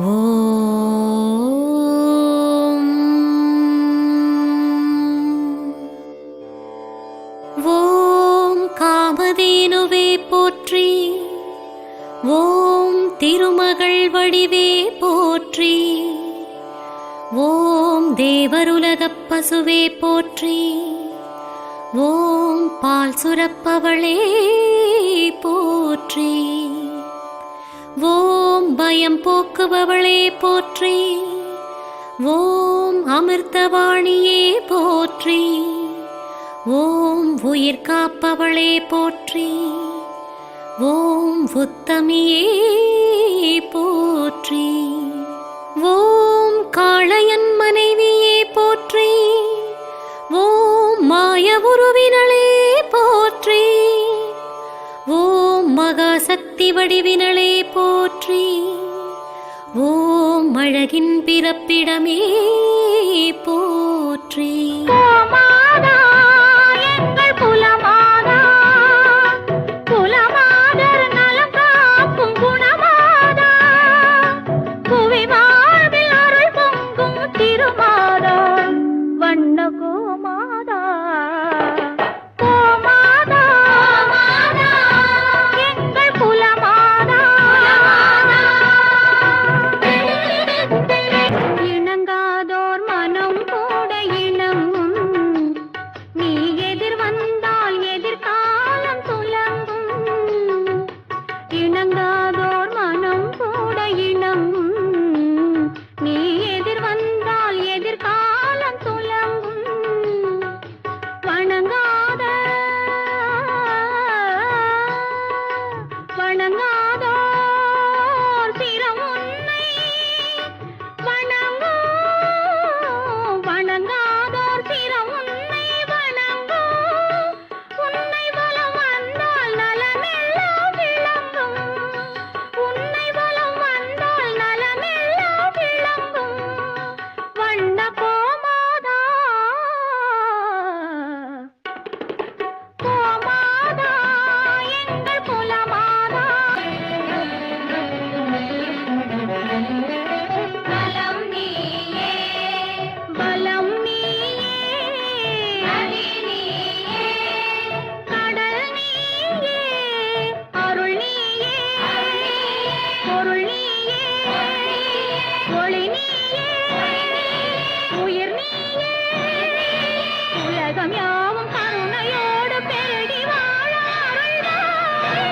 ஓம் ஓம் காமதேனுவே போற்றி. ஓம் திருமகள் வடிவே போற்றி. ஓம் தேவருலகப் பசுவே போற்றி. ஓம் பால் சுரப்பவளே போற்றி. ஓம் பயம் போக்குபவளே போற்றி. ஓம் அமிர்தவாணியே போற்றி. ஓம் உயிர் காப்பவளே போற்றி. ஓம் உத்தமியே போற்றி. ஓம் காளையன் மனைவியே போற்றி. ஓம் மாய உருவினளே போற்றி. ஓம் மகாசக்தி வடிவினளே போற்றி. ஓம் அழகின் பிறப்பிடமே போற்றி. உலகம் யாவும் கருணையோடு பெருகி வாழ அருள்வாய்.